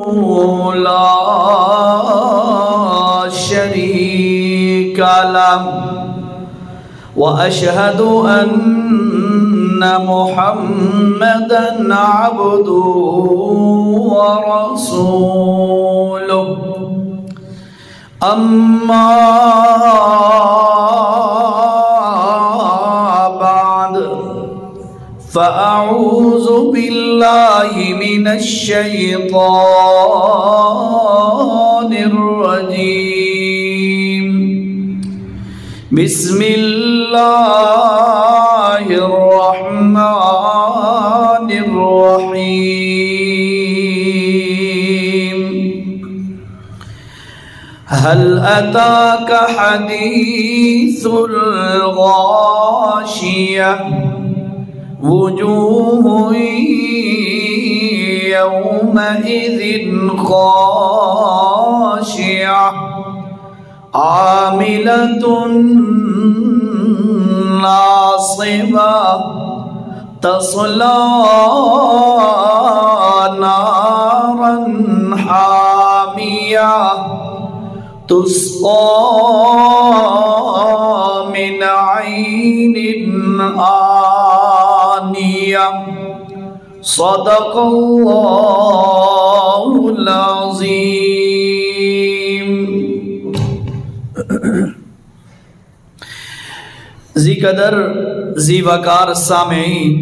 لا شريك له وأشهد أن محمدًا عبده ورسوله أما بعد فأعوذ بالله من الشيطان الرجيم بسم الله الرحمن الرحيم هل أتاك حديث الغاشية وجوه يومئذ خاشعة عاملة ناصبة تصلى نارا حامية تسقى من عين آنية صدق اللہ العظیم۔ ذی قدر ذی وقار سامعین،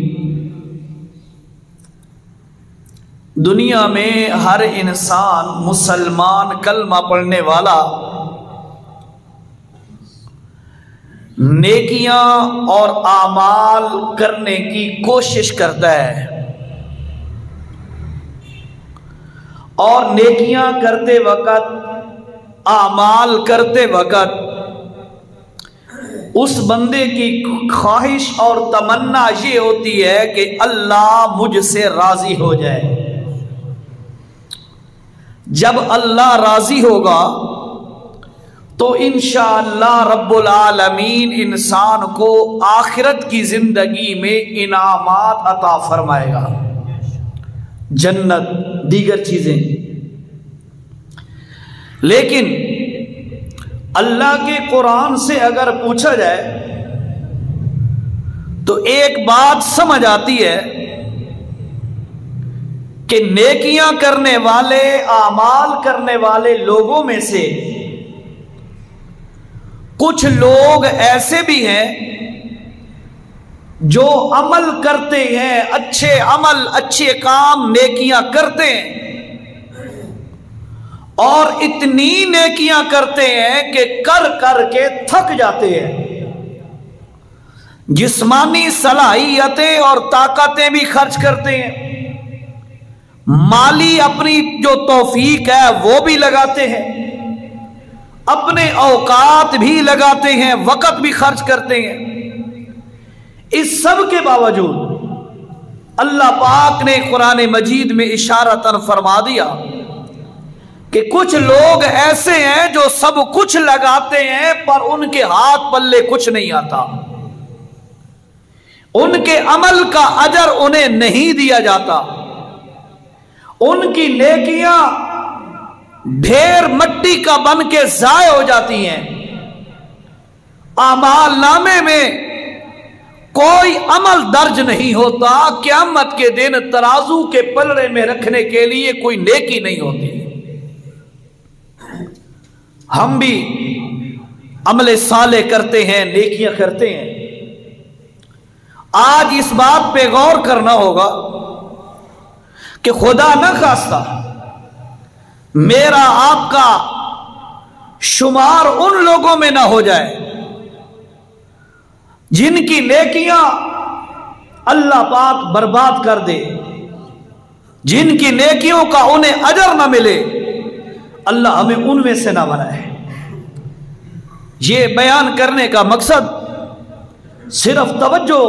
دنیا میں ہر انسان مسلمان کلمہ پڑھنے والا نیکیاں اور اعمال کرنے کی کوشش کرتا ہے، اور نیکیاں کرتے وقت، اعمال کرتے وقت اس بندے کی خواہش اور تمنا یہ ہوتی ہے کہ اللہ مجھ سے راضی ہو جائے۔ جب اللہ راضی ہوگا تو انشاءاللہ رب العالمین انسان کو آخرت کی زندگی میں انعامات عطا فرمائے گا، جنت، دیگر چیزیں۔ لیکن اللہ کے قرآن سے اگر پوچھا جائے تو ایک بات سمجھ آتی ہے کہ نیکیاں کرنے والے، اعمال کرنے والے لوگوں میں سے کچھ لوگ ایسے بھی ہیں جو عمل کرتے ہیں، اچھے عمل، اچھے کام، نیکیاں کرتے ہیں، اور اتنی نیکیاں کرتے ہیں کہ کر کر کے تھک جاتے ہیں، جسمانی صلاحیتیں اور طاقتیں بھی خرچ کرتے ہیں، مالی اپنی جو توفیق ہے وہ بھی لگاتے ہیں، اپنے اوقات بھی لگاتے ہیں، وقت بھی خرچ کرتے ہیں۔ اس سب کے باوجود اللہ پاک نے قرآن مجید میں اشارتاً فرما دیا کہ کچھ لوگ ایسے ہیں جو سب کچھ لگاتے ہیں پر ان کے ہاتھ پلے کچھ نہیں آتا، ان کے عمل کا اجر انہیں نہیں دیا جاتا، ان کی نیکیاں ڈھیر مٹی کا بن کے ضائع ہو جاتی ہیں، اعمال نامے میں کوئی عمل درج نہیں ہوتا، قیامت کے دن ترازو کے پلڑے میں رکھنے کے لیے کوئی نیکی نہیں ہوتی۔ ہم بھی عمل صالح کرتے ہیں، نیکیاں کرتے ہیں، آج اس بات پہ غور کرنا ہوگا کہ خدا نہ خواستہ میرا آپ کا شمار ان لوگوں میں نہ ہو جائے جن کی نیکیاں اللہ پاک برباد کر دے، جن کی نیکیوں کا انہیں اجر نہ ملے، اللہ ہمیں ان میں سے نہ بنائے۔ یہ بیان کرنے کا مقصد صرف توجہ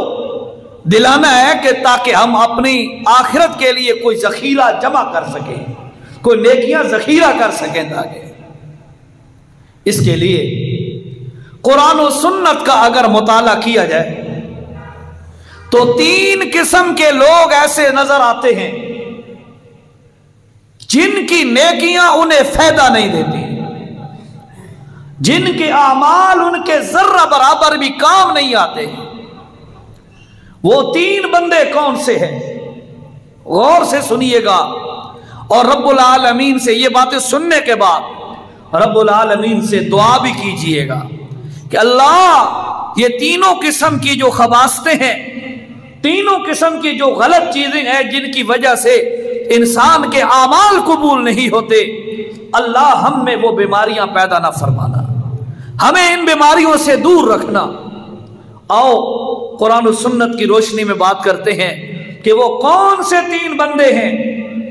دلانا ہے کہ تاکہ ہم اپنی آخرت کے لیے کوئی ذخیرہ جمع کر سکیں، کوئی نیکیاں ذخیرہ کر سکیں، تاکہ اس کے لیے قرآن و سنت کا اگر مطالعہ کیا جائے تو 3 قسم کے لوگ ایسے نظر آتے ہیں جن کی نیکیاں انہیں فائدہ نہیں دیتی، جن کے اعمال ان کے ذرہ برابر بھی کام نہیں آتے، وہ 3 بندے کون سے ہیں؟ غور سے سنیے گا، اور رب العالمین سے یہ باتیں سننے کے بعد رب العالمین سے دعا بھی کیجئے گا کہ اللہ یہ تینوں قسم کی جو خباثتیں ہیں، تینوں قسم کی جو غلط چیزیں ہیں جن کی وجہ سے انسان کے اعمال قبول نہیں ہوتے، اللہ ہم میں وہ بیماریاں پیدا نہ فرمانا، ہمیں ان بیماریوں سے دور رکھنا۔ آؤ قرآن و سنت کی روشنی میں بات کرتے ہیں کہ وہ کون سے 3 بندے ہیں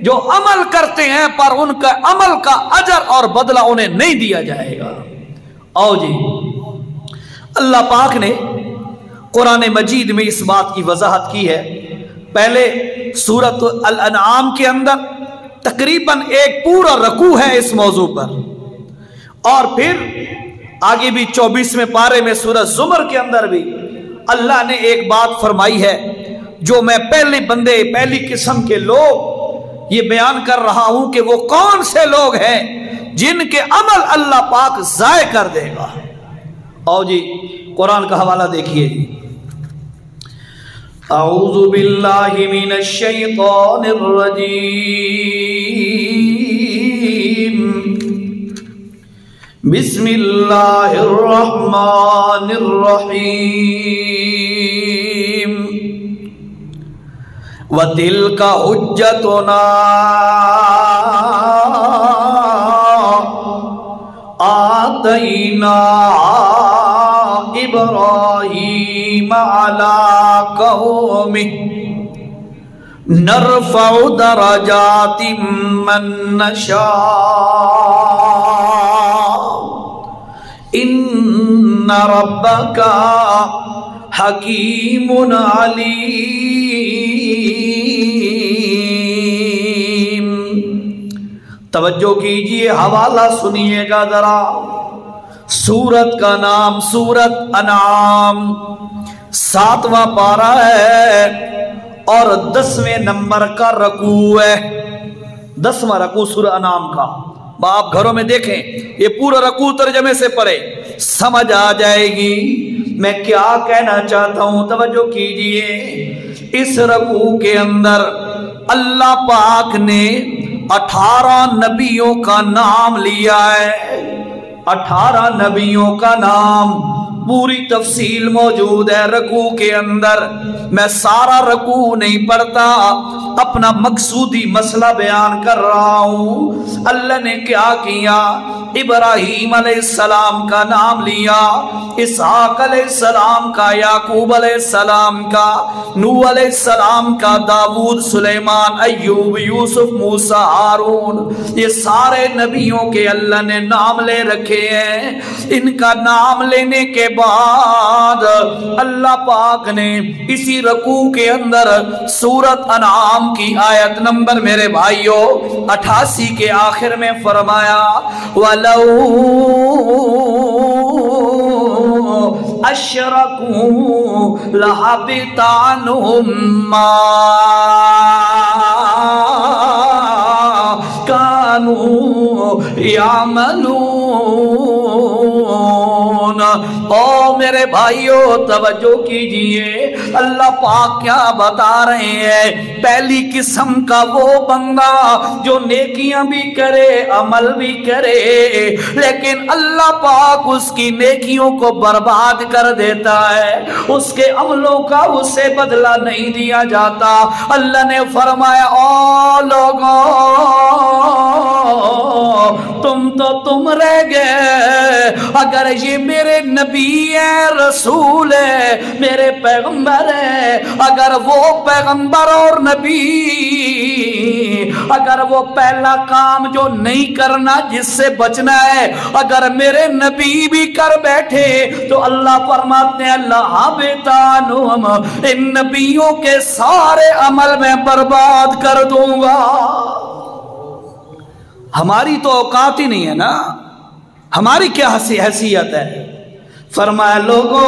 جو عمل کرتے ہیں پر ان کا عمل کا اجر اور بدلہ انہیں نہیں دیا جائے گا۔ آؤ جی، اللہ پاک نے قرآن مجید میں اس بات کی وضاحت کی ہے۔ پہلے سورۃ الانعام کے اندر تقریباً ایک پورا رکوع ہے اس موضوع پر، اور پھر آگے بھی 24ویں پارے میں سورۃ زمر کے اندر بھی اللہ نے ایک بات فرمائی ہے جو میں پہلی قسم کے لوگ یہ بیان کر رہا ہوں کہ وہ کون سے لوگ ہیں جن کے عمل اللہ پاک ضائع کر دے گا۔ آؤ جی قرآن کا حوالہ دیکھیے جی۔ اعوذ باللہ من الشیطان الرجیم، بسم اللہ الرحمن الرحیم، وَتِلْكَ حُجَّتُنَا آتَيْنَا إِبْرَاهِيمَ عَلَى قَوْمِهِ نَرْفَعُ دَرَجَاتٍ مَّن نَّشَاءُ إِنَّ رَبَّكَ حَكِيمٌ عَلِيمٌ۔ توجہ کیجئے، حوالہ سنیے گا ذرا۔ سورت کا نام سورت انعام، 7واں پارہ ہے اور 10ویں نمبر کا رکوع ہے، 10واں رکوع سورہ انعام کا۔ آپ گھروں میں دیکھیں، یہ پورا رکوع ترجمے سے پڑھے، سمجھ آ جائے گی میں کیا کہنا چاہتا ہوں۔ توجہ کیجئے، اس رکوع کے اندر اللہ پاک نے 18 نبیوں کا نام لیا ہے، 18 نبیوں کا نام، پوری تفصیل موجود ہے رکوع کے اندر۔ میں سارا رکوع نہیں پڑھتا، اپنا مقصودی مسئلہ بیان کر رہا ہوں۔ اللہ نے کیا کیا؟ ابراہیم علیہ السلام کا نام لیا، اسحاق علیہ السلام کا، یعقوب علیہ السلام کا، نوح علیہ السلام کا، داؤد، سلیمان، ایوب، یوسف، موسیٰ، ہارون، یہ سارے نبیوں کے اللہ نے نام لے رکھے ہیں۔ ان کا نام لینے کے بعد اللہ پاک نے اسی رکوع کے اندر سورت انعام کی آیت نمبر میرے بھائیوں 88 کے آخر میں فرمایا، وَلَوْ أَشْرَكُوا لَحَبِطَ عَنْهُمْ مَا كَانُوا يَعْمَلُونَ۔ او میرے بھائیوں توجہ کیجئے، اللہ پاک کیا بتا رہے ہیں؟ پہلی قسم کا وہ بندہ جو نیکیاں بھی کرے، عمل بھی کرے، لیکن اللہ پاک اس کی نیکیوں کو برباد کر دیتا ہے، اس کے عملوں کا اسے بدلہ نہیں دیا جاتا۔ اللہ نے فرمایا، او لوگوں تم رہ گئے، اگر یہ میرے نبی ہے، رسول ہے، میرے پیغمبر ہے، اگر وہ پیغمبر اور نبی اگر وہ پہلا کام جو نہیں کرنا جس سے بچنا ہے اگر میرے نبی بھی کر بیٹھے تو اللہ فرماتے ہیں لَحَبِطَ ان نبیوں کے سارے عمل میں برباد کر دوں گا۔ ہماری تو اوقات ہی نہیں ہے نا، ہماری کیا حیثیت ہے؟ فرمایا لوگوں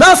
10,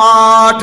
8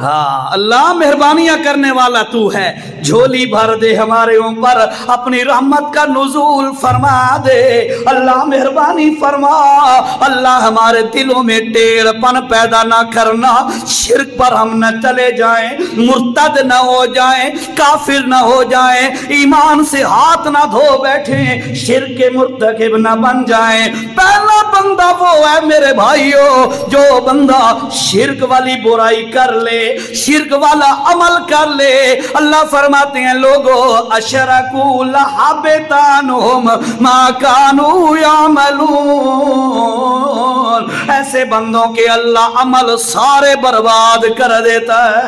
ہاں اللہ مہربانیاں کرنے والا تو ہے، جھولی بھر دے ہمارے اوپر، اپنی رحمت کا نزول فرما دے، اللہ مہربانی فرما، اللہ ہمارے دلوں میں ٹیڑھ پن پیدا نہ کرنا، شرک پر ہم نہ چلے جائیں، مرتد نہ ہو جائیں، کافر نہ ہو جائیں، ایمان سے ہاتھ نہ دھو بیٹھیں، شرک کے مرتکب نہ بن جائیں۔ پہلا بندہ وہ ہے میرے بھائیوں جو بندہ شرک والی برائی کر لے، شرک والا عمل کر لے، اللہ فرماتے ہیں لوگو اشرکوا لحبط عنہم ما کانوا یعملون، ایسے بندوں کے اللہ عمل سارے برباد کر دیتا ہے۔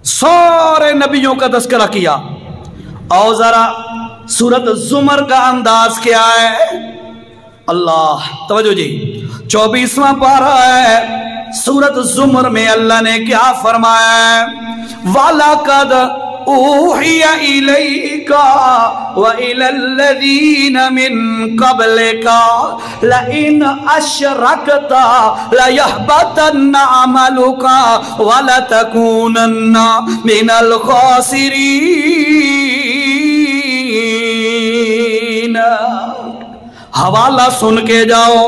سارے نبیوں کا تذکرہ کیا، اور ذرا سورۃ زمر کا انداز کیا ہے؟ اللہ توجہ جی، 24واں پارہ ہے سورۃ زمر میں اللہ نے کیا فرمایا ہے؟ وَلَقَدْ أُوحِيَ إِلَيْكَ وَإِلَى الَّذِينَ مِن قَبْلِكَ لَئِنْ أَشْرَكْتَ لَيَحْبَطَنَّ عَمَلُكَ وَلَتَكُونَنَّ مِنَ الْخَاسِرِينَ۔ حوالہ سن کے جاؤ،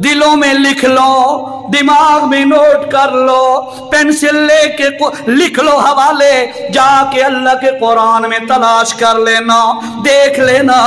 دلوں میں لکھ لو، دماغ میں نوٹ کر لو، پینسل لے کے لکھ لو حوالے، جا کے اللہ کے قرآن میں تلاش کر لینا، دیکھ لینا،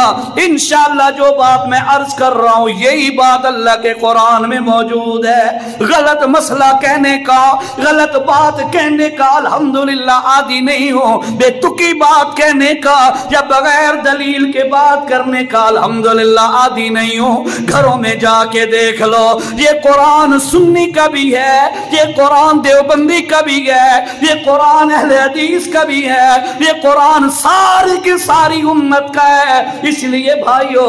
انشاءاللہ جو بات میں عرض کر رہا ہوں یہی بات اللہ کے قرآن میں موجود ہے۔ غلط مسئلہ کہنے کا، غلط بات کہنے کا الحمدللہ عادی نہیں ہو، بے تکی بات کہنے کا یا بغیر دلیل کے بات کرنے کا الحمدللہ عادی نہیں ہو۔ گھروں میں جا کے دیکھ لو، یہ قرآن سنی کا بھی ہے، یہ قرآن دیوبندی کا بھی ہے، یہ قرآن اہل حدیث کا بھی ہے، یہ قرآن ساری کی ساری امت کا ہے۔ اس لیے بھائیو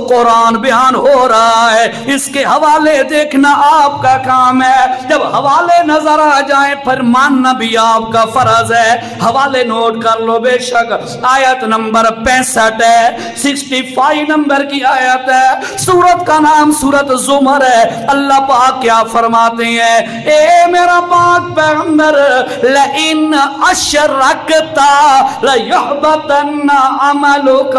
قرآن بیان ہو رہا ہے، اس کے حوالے دیکھنا آپ کا کام ہے، جب حوالے نظر آ جائیں پھر ماننا بھی آپ کا فرض ہے۔ حوالے نوٹ کر لو، بے شک آیت نمبر 65 ہے، 65 نمبر کی آیت ہے، سورت کا نام سورت زمر ہے۔ اللہ پاک کیا فرماتے ہیں؟ اے میرا پاک پیغمبر، لئن اشرکتا لیحبطن عملک،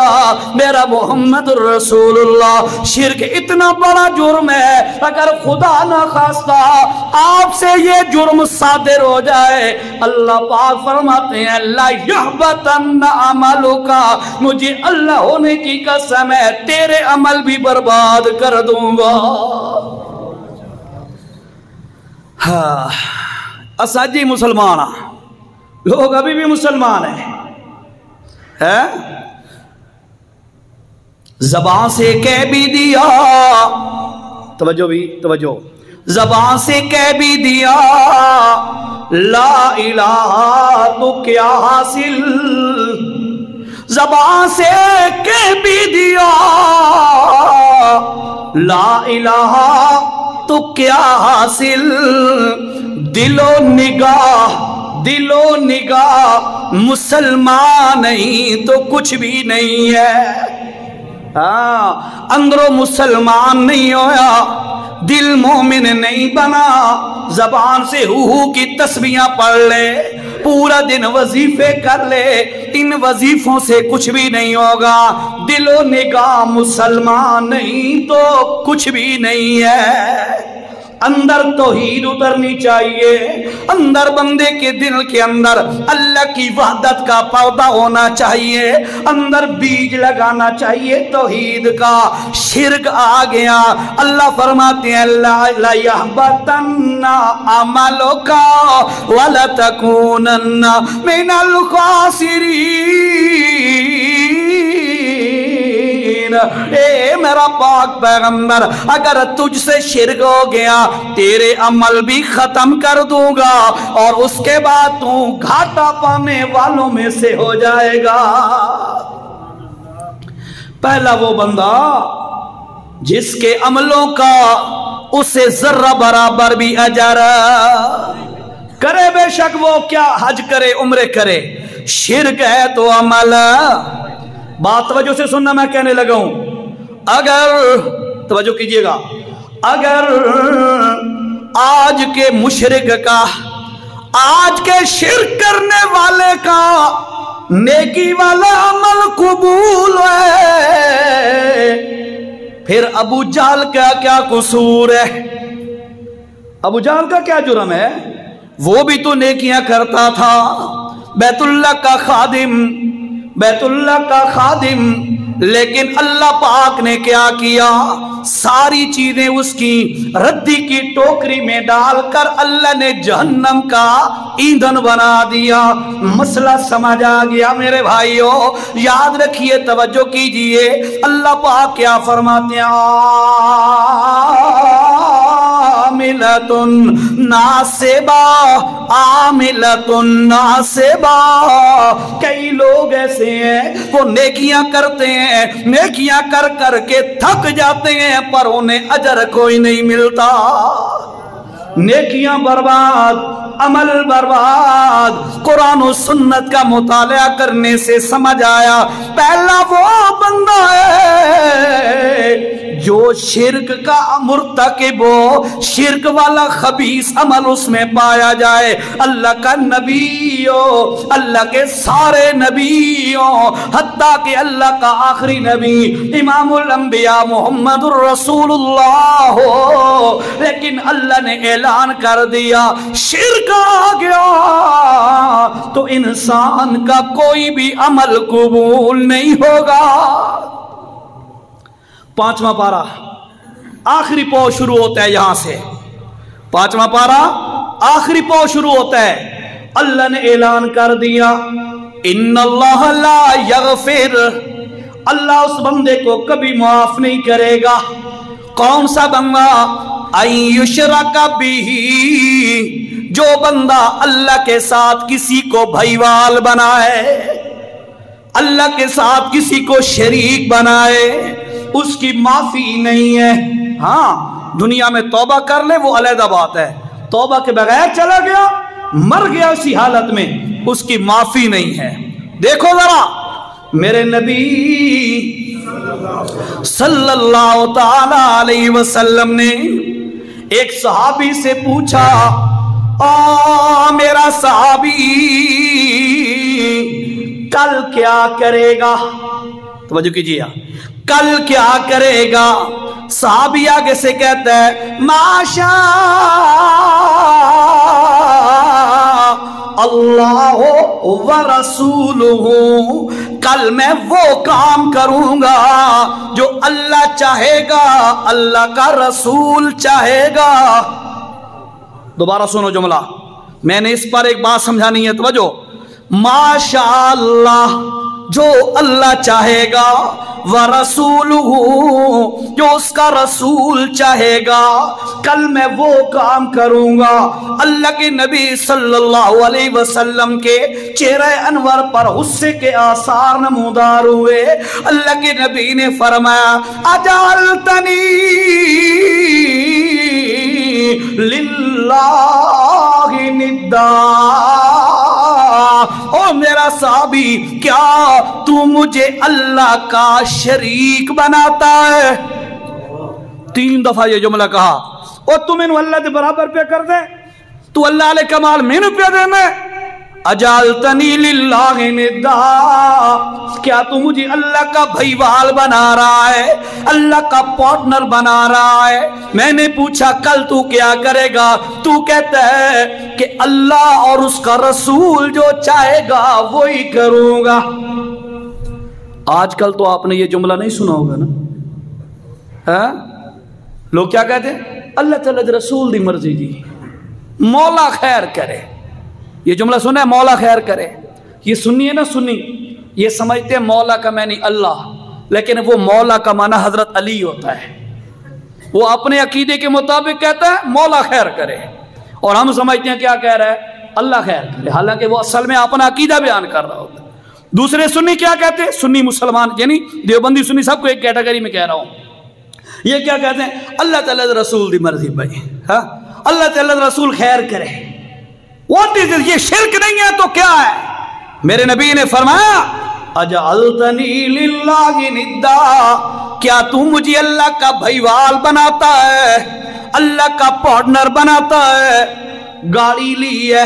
میرا محمد رسول اللہ، شرک اتنا بڑا جرم ہے، اگر خدا نہ خواستہ آپ سے یہ جرم صادر ہو جائے، اللہ پاک فرماتے ہیں لیحبطن عملک، مجھے اللہ ہونے کی قسم ہے تیرے عمل بھی برباد کر دوں گا۔ ہاں اساجی مسلمان، لوگ ابھی بھی مسلمان ہیں، زبان سے کہہ بھی دیا، توجہ بھی توجہ، زبان سے کہہ بھی دیا لا الہ تو کیا حاصل، زبان سے کہہ بھی دیا لا الہ تو کیا حاصل، دل و نگاہ مسلمان نہیں تو کچھ بھی نہیں ہے۔ اندروں مسلمان نہیں ہویا، دل مومن نہیں بنا، زبان سے ہو کی تسبیحاں پڑھ لے، پورا دن وظیفے کر لے، ان وظیفوں سے کچھ بھی نہیں ہوگا، دل و نگاہ مسلمان نہیں تو کچھ بھی نہیں ہے۔ اندر توحید اترنی چاہیے، اندر بندے کے دل کے اندر اللہ کی وحدت کا پودا ہونا چاہیے، اندر بیج لگانا چاہیے توحید کا۔ شرک آ گیا، اللہ فرماتے ہیں لا يحبطن عملک ولتکونن من الخاسرین۔ اے میرا پاک پیغمبر، اگر تجھ سے شرک ہو گیا تیرے عمل بھی ختم کر دوں گا، اور اس کے بعد تو گھاٹا پانے والوں میں سے ہو جائے گا۔ پہلا وہ بندہ جس کے عملوں کا اسے ذرہ برابر بھی اجر کرے، بے شک وہ کیا حج کرے عمرے کرے، شرک ہے تو عمل۔ بات توجہ سے سننا، میں کہنے لگا ہوں، اگر توجہ کیجئے گا، اگر آج کے مشرک کا آج کے شرک کرنے والے کا نیکی والا عمل قبول ہے، پھر ابو جہل کا کیا قصور ہے؟ ابو جہل کا کیا جرم ہے؟ وہ بھی تو نیکیاں کرتا تھا، بیت اللہ کا خادم، بیت اللہ کا خادم، لیکن اللہ پاک نے کیا کیا؟ ساری چیزیں اس کی ردی کی ٹوکری میں ڈال کر اللہ نے جہنم کا ایندھن بنا دیا۔ مسئلہ سمجھ آ گیا میرے بھائیوں؟ یاد رکھیے، توجہ کیجئے، اللہ پاک کیا فرماتے ہیں؟ عاملۃ ناصبہ، عاملۃ ناصبہ۔ کئی لوگ ایسے ہیں وہ نیکیاں کرتے ہیں، نیکیاں کر کر کے تھک جاتے ہیں، پر انہیں اجر کوئی نہیں ملتا۔ نیکیاں برباد، عمل برباد۔ قرآن و سنت کا مطالعہ کرنے سے سمجھ آیا، پہلا وہ بندہ ہے جو شرک کا مرتکب ہو، شرک والا خبیث عمل اس میں پایا جائے، اللہ کا نبی ہو، اللہ کے سارے نبی ہو، حتیٰ کہ اللہ کا آخری نبی امام الانبیاء محمد الرسول اللہ ہو، لیکن اللہ نے اعلان کر دیا شرک آ گیا تو انسان کا کوئی بھی عمل قبول نہیں ہوگا۔ پانچواں پارہ آخری پاؤ شروع ہوتا ہے یہاں سے، پانچواں پارہ آخری پاؤ شروع ہوتا ہے۔ اللہ نے اعلان کر دیا ان اللہ لا یغفر، اللہ اس بندے کو کبھی معاف نہیں کرے گا۔ کون سا بندہ؟ ان یشرک بہ، جو بندہ اللہ کے ساتھ کسی کو بھائیوال بنائے، اللہ کے ساتھ کسی کو شریک بنائے، اس کی معافی نہیں ہے۔ ہاں دنیا میں توبہ کر لے وہ علیحدہ بات ہے، توبہ کے بغیر چلا گیا، مر گیا اسی حالت میں، اس کی معافی نہیں ہے۔ دیکھو ذرا میرے نبی صلی اللہ تعالی علیہ وسلم نے ایک صحابی سے پوچھا، میرا صحابی کل کیا کرے گا؟ توجہ کیجیے، کل کیا کرے گا؟ صحابی آگے سے کہتا ہے ماشاء اللہ ورسولہ، کل میں وہ کام کروں گا جو اللہ چاہے گا، اللہ کا رسول چاہے گا۔ دوبارہ سنو جملہ، میں نے اس پر ایک بات سمجھانی ہے، توجہ۔ ماشاء اللہ، جو اللہ چاہے گا، ورسولہ، جو اس کا رسول چاہے گا، کل میں وہ کام کروں گا۔ اللہ کے نبی صلی اللہ علیہ وسلم کے چہرہ انور پر غصے کے آثار نمودار ہوئے۔ اللہ کے نبی نے فرمایا اجعلتنی للہ ندا، او میرا صحابی کیا تو مجھے اللہ کا شریک بناتا ہے؟ 3 دفعہ یہ جملہ کہا، اور تم انہوں اللہ دے برابر پہ کر دے، تو اللہ علیہ کمال میں نو پہ دے میں، اجعلتنی للہ ندا، کیا تو مجھے اللہ کا بھائیوال بنا رہا ہے، اللہ کا پارٹنر بنا رہا ہے؟ میں نے پوچھا کل تو کیا کرے گا؟ تو کہتا ہے کہ اللہ اور اس کا رسول جو چاہے گا وہی کروں گا۔ آج کل تو آپ نے یہ جملہ نہیں سنا ہوگا نا؟ لوگ کیا کہتے ہیں؟ اللہ تعالیٰ دے رسول دی مرضی جی، مولا خیر کرے۔ یہ جملہ سنا ہے، مولا خیر کرے؟ یہ سنی ہے نا، سنی یہ سمجھتے ہیں مولا کا معنی اللہ، لیکن وہ مولا کا معنی حضرت علی ہوتا ہے۔ وہ اپنے عقیدے کے مطابق کہتا ہے مولا خیر کرے، اور ہم سمجھتے ہیں کیا کہہ رہا ہے؟ اللہ خیر کرے، حالانکہ وہ اصل میں اپنا عقیدہ بیان کر رہا ہوتا ہے۔ دوسرے سنی کیا کہتے ہیں؟ سنی مسلمان، یعنی دیوبندی سنی سب کو ایک کیٹیگری میں کہہ رہا ہوں۔ یہ کیا کہتے ہیں؟ اللہ تعالیٰ رسول دی مرضی بھائی، ہاں اللہ تعالیٰ رسول خیر کرے۔ What is it؟ یہ شرک نہیں ہے تو کیا ہے؟ میرے نبی نے فرمایا اجعلتنی للہ ندا، کیا تو مجھے اللہ کا بھائیوال بناتا ہے، اللہ کا پارٹنر بناتا ہے؟ گاڑی لی ہے،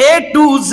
A to Z,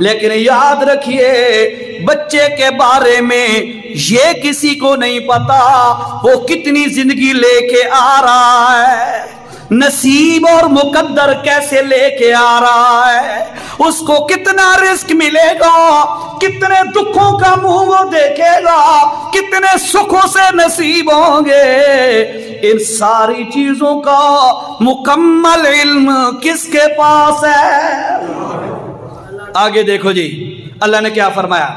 لیکن یاد رکھیے بچے کے بارے میں یہ کسی کو نہیں پتا وہ کتنی زندگی لے کے آ رہا ہے، نصیب اور مقدر کیسے لے کے آ رہا ہے، اس کو کتنا رزق ملے گا، کتنے دکھوں کا منہ وہ دیکھے گا، کتنے سکھوں سے نصیب ہوں گے، ان ساری چیزوں کا مکمل علم کس کے پاس ہے؟ آگے دیکھو جی اللہ نے کیا فرمایا،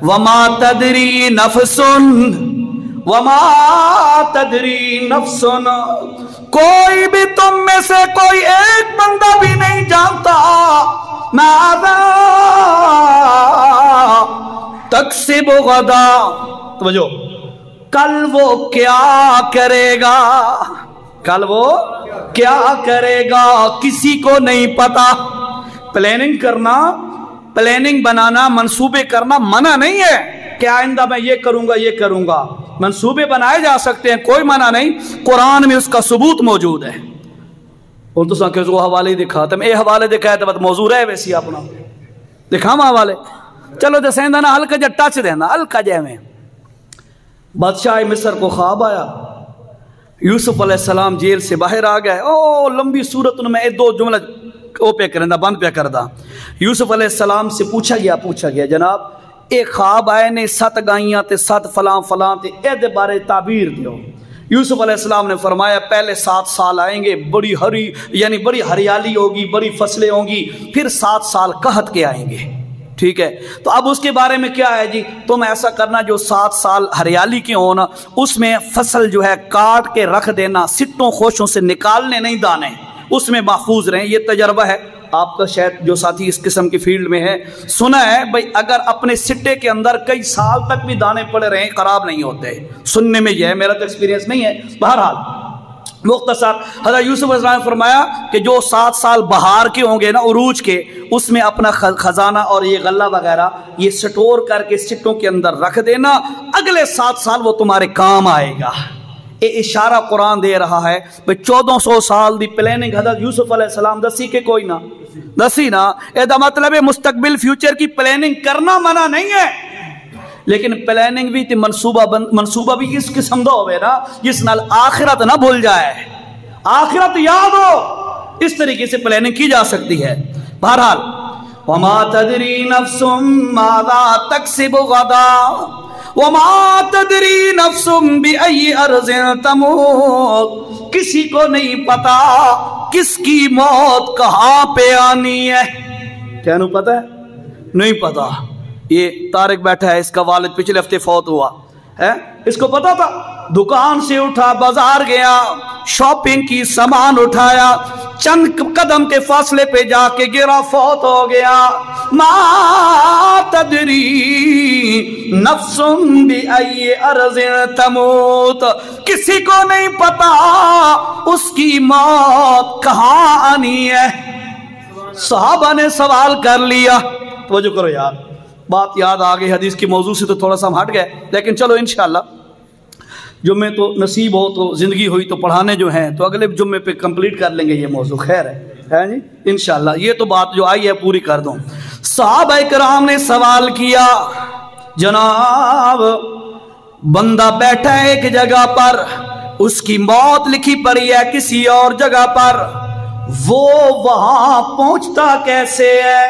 وما تدری نفس وما تدری نفس، کوئی بھی تم میں سے کوئی ایک بندہ بھی نہیں جانتا ماذا تکسب غدا، توجہ، کل وہ کیا کرے گا، کل وہ کیا کرے گا کسی کو نہیں پتا۔ پلاننگ کرنا، پلاننگ بنانا، منصوبے کرنا منع نہیں ہے کہ آئندہ میں یہ کروں گا یہ کروں گا، منصوبے بنائے جا سکتے ہیں، کوئی منع نہیں، قرآن میں اس کا ثبوت موجود ہے۔ اور تو سن کے اس کو حوالے دکھاتا میں، اے حوالے دکھایا تو بات موضوع ہے ویسی اپنا دکھاما حوالے، چلو دے سیندہ نا ہلکا جا ٹچ دینا، ہلکا جے میں۔ بادشاہ مصر کو خواب آیا، یوسف علیہ السلام جیل سے باہر آ گئے، او لمبی صورت میں ایک دو جملہ او پہ کرندہ بند پہ کردہ۔ یوسف علیہ السلام سے پوچھا گیا جناب ایک خواب آئے نے 7 گائیاں تے 7 فلاں فلاں تے اے دے بارے تعبیر دیو۔ یوسف علیہ السلام نے فرمایا پہلے 7 سال آئیں گے، بڑی بڑی ہریالی ہوگی، بڑی فصلیں ہوں گی، پھر 7 سال قحط کے آئیں گے، ٹھیک ہے؟ تو اب اس کے بارے میں کیا ہے جی، تم ایسا کرنا جو 7 سال ہریالی کے ہونا، اس میں فصل جو ہے کاٹ کے رکھ دینا، سٹوں خوشوں سے نکالنے نہیں دانے، اس میں محفوظ رہیں۔ یہ تجربہ ہے آپ کا، شاید جو ساتھی اس قسم کی فیلڈ میں ہے سنا ہے بھئی، اگر اپنے سٹے کے اندر کئی سال تک بھی دانے پڑے رہیں خراب نہیں ہوتے، سننے میں یہ ہے، میرا تو ایکسپیرینس نہیں ہے۔ بہرحال مختصر حضرت یوسف علیہ السلام نے فرمایا کہ جو 7 سال بہار کے ہوں گے نا، عروج کے، اس میں اپنا خزانہ اور یہ غلہ وغیرہ یہ سٹور کر کے سٹوں کے اندر رکھ دینا، اگلے 7 سال وہ تمہارے کام آئے گا۔ یہ اشارہ قرآن دے رہا ہے بھئی 1400 سال دی پلاننگ حضرت یوسف علیہ السلام دسی کے کوئی نہ دسی نا، اے دا مطلب ہے مستقبل فیوچر کی پلاننگ کرنا منع نہیں ہے، لیکن پلاننگ بھی تے منصوبہ بھی اس قسم دا ہوئے نا جس نال آخرت نہ بھول جائے، آخرت یاد ہو، اس طریقے سے پلاننگ کی جا سکتی ہے۔ بہرحال وما تدری نفس ماذا تکسب غدا وما تدری نفس بأی ارض تموت، کسی کو نہیں پتا کس کی موت کہاں پہ آنی ہے۔ کیا نہیں پتا ہے؟ نہیں پتا۔ یہ طارق بیٹھا ہے، اس کا والد پچھلے ہفتے فوت ہوا ہے، اس کو پتا تھا، دکان سے اٹھا بازار گیا، شاپنگ کی، سامان اٹھایا، چند قدم کے فاصلے پہ جا کے گرا، فوت ہو گیا۔ ما تدری نفس بأی ارض تموت، کسی کو نہیں پتا اس کی موت کہاں آنی ہے۔ صحابہ نے سوال کر لیا، توجہ کرو یار، بات یاد آ گئی، حدیث کی موضوع سے تو تھوڑا سا ہم ہٹ گئے، لیکن چلو انشاءاللہ جمعے تو نصیب ہو تو زندگی ہوئی تو پڑھانے جو ہیں تو اگلے جمعے پہ کمپلیٹ کر لیں گے یہ موضوع، خیر ہے جی انشاءاللہ۔ یہ تو بات جو آئی ہے پوری کر دوں۔ صحابہ کرام نے سوال کیا، جناب بندہ بیٹھا ہے ایک جگہ پر، اس کی موت لکھی پڑی ہے کسی اور جگہ پر، وہ وہاں پہنچتا کیسے ہے؟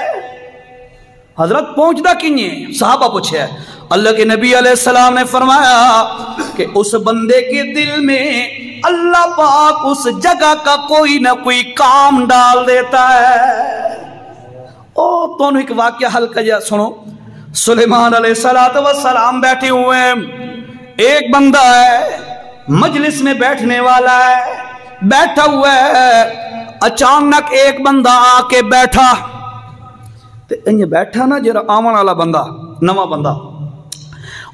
حضرت پہنچتا کییں؟ صحابہ پوچھے۔ اللہ کے نبی علیہ السلام نے فرمایا کہ اس بندے کے دل میں اللہ پاک اس جگہ کا کوئی نہ کوئی کام ڈال دیتا ہے۔ تو ایک واقعہ ہلکا جا سنو۔ سلیمان علیہ السلام بیٹھے ہوئے ہیں، ایک بندہ ہے مجلس میں بیٹھنے والا ہے، بیٹھا ہوا ہے، اچانک ایک بندہ آ کے بیٹھا، انہیں بیٹھا نا جرا آمن والا بندہ، نواں بندہ،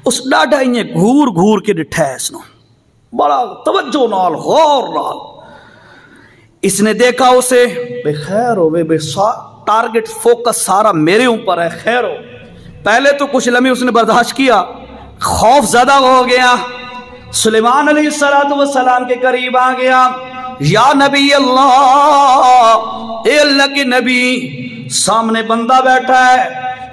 اس ڈاڈا انہیں گھور گھور کے ڈٹھا ہے، اس نے بڑا توجہ نال غور نال اس نے دیکھا اسے، بے خیر ہو، بے ٹارگٹ فوکس سارا میرے اوپر ہے، خیر ہو۔ پہلے تو کچھ لمحے اس نے برداشت کیا، خوف زدہ ہو گیا، سلیمان علیہ السلام کے قریب آ گیا، یا نبی اللہ، اے اللہ کے نبی، سامنے بندہ بیٹھا ہے،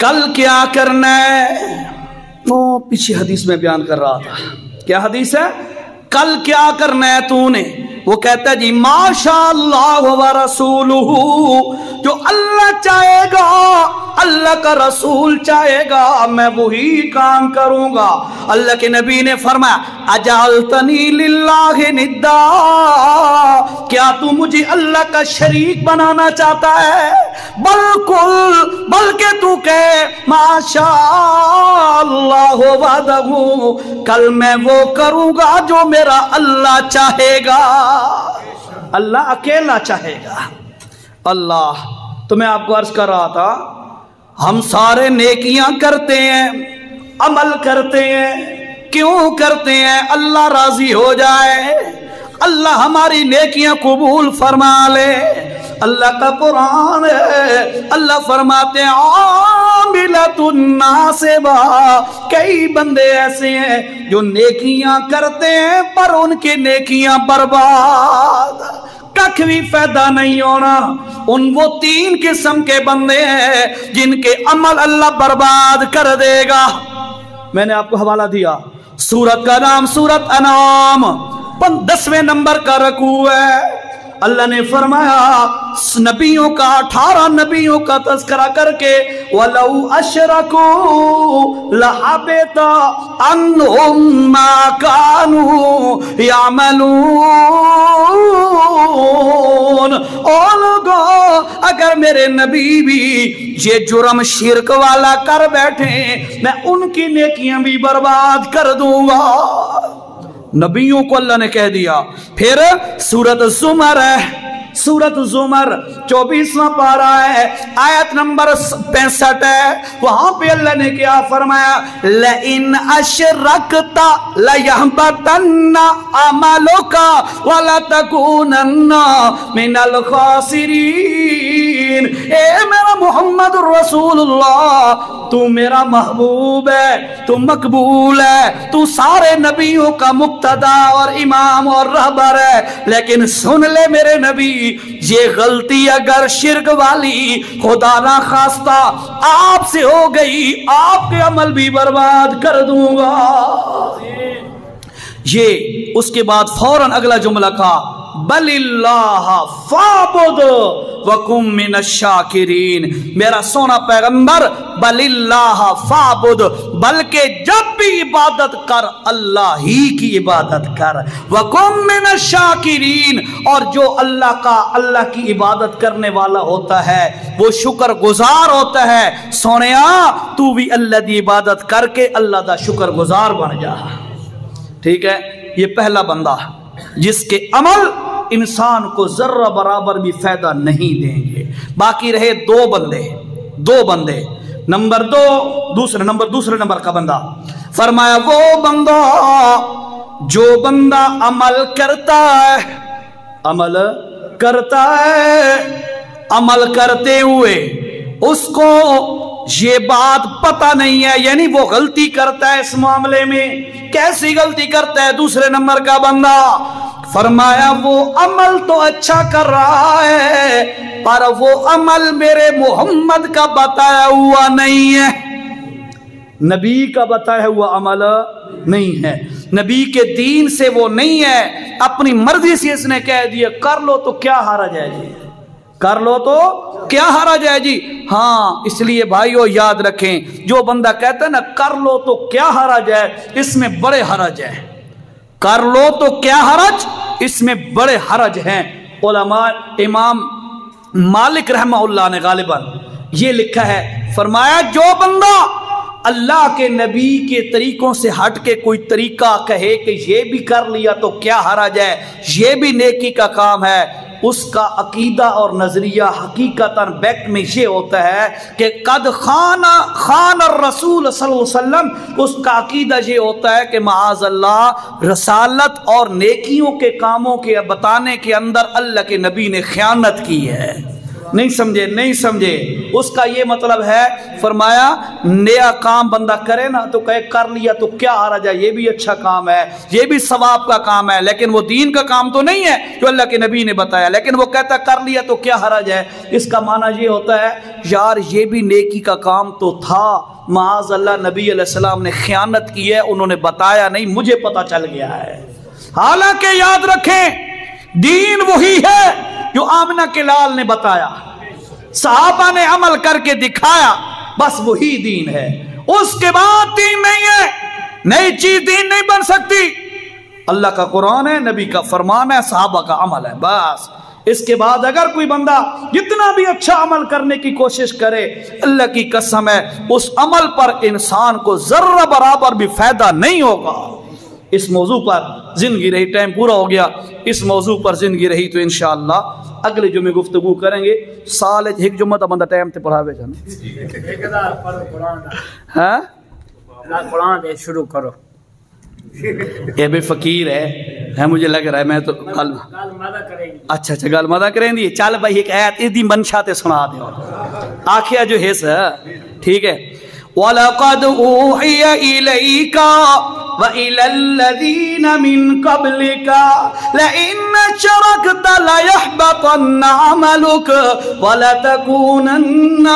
کل کیا کرنا ہے؟ وہ پیچھے حدیث میں بیان کر رہا تھا، کیا حدیث ہے؟ کل کیا کرنا ہے تو نے؟ وہ کہتا ہے جی ماشاء اللہ و رسولہ، جو اللہ چاہے گا، اللہ کا رسول چاہے گا، میں وہی کام کروں گا۔ اللہ کے نبی نے فرمایا اجعلتنی للہ ندا، کیا تو مجھے اللہ کا شریک بنانا چاہتا ہے؟ بلکہ تو کہے ماشاء اللہ وحدہ، کل میں وہ کروں گا جو میرا اللہ چاہے گا، اللہ اکیلا چاہے گا۔ اللہ تو میں آپ کو عرض کر رہا تھا، ہم سارے نیکیاں کرتے ہیں، عمل کرتے ہیں، کیوں کرتے ہیں؟ اللہ راضی ہو جائے، اللہ ہماری نیکیاں قبول فرما لے۔ اللہ کا قرآن ہے، اللہ فرماتے ہیں عاملۃ ناصبہ، کئی بندے ایسے ہیں جو نیکیاں کرتے ہیں پر ان کی نیکیاں برباد، کچھ بھی فائدہ نہیں ہونا۔ وہ 3 قسم کے بندے ہیں جن کے عمل اللہ برباد کر دے گا۔ میں نے آپ کو حوالہ دیا، سورت کا نام سورت انعام، 10ویں نمبر کا رکوع ہے۔ اللہ نے فرمایا نبیوں کا 18 نبیوں کا تذکرہ کر کے وَلَوْ أَشْرَكُوا لَحَبِطَ عَنْهُمْ مَا كَانُوا يَعْمَلُونَ، اور لوگوں اگر میرے نبی بھی یہ جرم شرک والا کر بیٹھے، میں ان کی نیکیاں بھی برباد کر دوں گا۔ نبیوں کو اللہ نے کہہ دیا۔ پھر سورت زمر ہے، سورت زمر 24واں پارہ ہے، آیت نمبر 65 ہے، وہاں پہ اللہ نے کیا فرمایا؟ لَإِنْ أَشْرَكْتَ لَيَحْبَطَنَّ عَمَلُكَ وَلَتَكُونَنَّ مِنَ الْخَاسِرِينَ۔ اے میرا محمد رسول اللہ، تو میرا محبوب ہے، تو مقبول ہے، تو سارے نبیوں کا مقتدا اور امام اور رہبر ہے، لیکن سن لے میرے نبی، یہ غلطی اگر شرک والی خدا نہ خواستہ آپ سے ہو گئی، آپ کے عمل بھی برباد کر دوں گا۔ یہ اس کے بعد فوراً اگلا جملہ کہا بل اللہ فاعبد وکم من الشاکرین۔ میرا سونا پیغمبر بل اللہ فاعبد، بلکہ جب بھی عبادت کر اللہ ہی کی عبادت کر، وکم من الشاکرین، اور جو اللہ کی عبادت کرنے والا ہوتا ہے وہ شکر گزار ہوتا ہے۔ سونیا تو بھی اللہ دی عبادت کر کے اللہ دا شکر گزار بن جا۔ ٹھیک ہے، یہ پہلا بندہ جس کے عمل انسان کو ذرہ برابر بھی فائدہ نہیں دیں گے۔ باقی رہے دو بندے۔ نمبر 2، دوسرے نمبر کا بندہ فرمایا وہ بندہ جو بندہ عمل کرتا ہے، عمل کرتے ہوئے اس کو یہ بات پتہ نہیں ہے، یعنی وہ غلطی کرتا ہے۔ اس معاملے میں کیسی غلطی کرتا ہے دوسرے نمبر کا بندہ؟ فرمایا وہ عمل تو اچھا کر رہا ہے پر وہ عمل میرے محمد کا بتایا ہوا نہیں ہے، نبی کا بتایا ہوا عمل نہیں ہے، نبی کے دین سے وہ نہیں ہے، اپنی مرضی سے اس نے کہہ دیا کر لو تو کیا حرج ہے جی، کر لو تو کیا حرج ہے جی۔ ہاں اس لیے بھائیو یاد رکھیں، جو بندہ کہتا ہے نا کر لو تو کیا حرج ہے، اس میں بڑے حرج ہے۔ کر لو تو کیا حرج، اس میں بڑے حرج ہیں۔ علماء امام مالک رحمہ اللہ نے غالباً یہ لکھا ہے، فرمایا جو بندہ اللہ کے نبی کے طریقوں سے ہٹ کے کوئی طریقہ کہے کہ یہ بھی کر لیا تو کیا حرج ہے، یہ بھی نیکی کا کام ہے، اس کا عقیدہ اور نظریہ حقیقتاً بیک میں یہ ہوتا ہے کہ قد خان الرسول صلی اللہ علیہ وسلم، اس کا عقیدہ یہ ہوتا ہے کہ معاذ اللہ رسالت اور نیکیوں کے کاموں کے بتانے کے اندر اللہ کے نبی نے خیانت کی ہے۔ نہیں سمجھے؟ نہیں سمجھے؟ اس کا یہ مطلب ہے، فرمایا نیا کام بندہ کرے نا تو کہے کر لیا تو کیا حرج ہے، یہ بھی اچھا کام ہے، یہ بھی ثواب کا کام ہے، لیکن وہ دین کا کام تو نہیں ہے جو اللہ کے نبی نے بتایا، لیکن وہ کہتا کر لیا تو کیا حرج ہے۔ اس کا معنی یہ ہوتا ہے یار یہ بھی نیکی کا کام تو تھا، معاذ اللہ نبی علیہ السلام نے خیانت کی ہے، انہوں نے بتایا نہیں، مجھے پتا چل گیا ہے۔ حالانکہ یاد رکھیں دین وہی ہے جو آمنہ کے لال نے بتایا، صحابہ نے عمل کر کے دکھایا، بس وہی دین ہے، اس کے بعد دین نہیں ہے، نئی چیز دین نہیں بن سکتی۔ اللہ کا قرآن ہے، نبی کا فرمان ہے، صحابہ کا عمل ہے، بس۔ اس کے بعد اگر کوئی بندہ جتنا بھی اچھا عمل کرنے کی کوشش کرے، اللہ کی قسم ہے اس عمل پر انسان کو ذرہ برابر بھی فائدہ نہیں ہوگا۔ اس موضوع پر زندگی رہی، ٹائم پورا ہو گیا، اس موضوع پر زندگی رہی تو انشاءاللہ اگلے جمعے گفتگو کریں گے۔ سال ایک جمعہ تا بندہ ٹائم تے پڑھاوے جانا، ہاں قرآن دے شروع کرو۔ یہ بھی فقیر ہے مجھے لگ رہا ہے، میں تو کل اچھا گل مدہ کریں دی، چل بھائی ایک آیت اس دی منشا تے سنا دے آخیا جو ہے سا، ٹھیک ہے۔ وَلَقَدْ أُوحِيَ إِلَيْكَ وَإِلَى الَّذِينَ مِن قَبْلِكَ لَئِنْ أَشْرَكْتَ لَيَحْبَطَنَّ عَمَلُكَ وَلَتَكُونَنَّ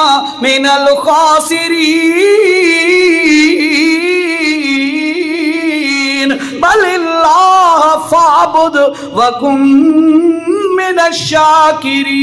مِنَ الْخَاسِرِينَ بَلِ اللَّهَ فَاعْبُدْ وَكُن مِّنَ الشَّاكِرِينَ۔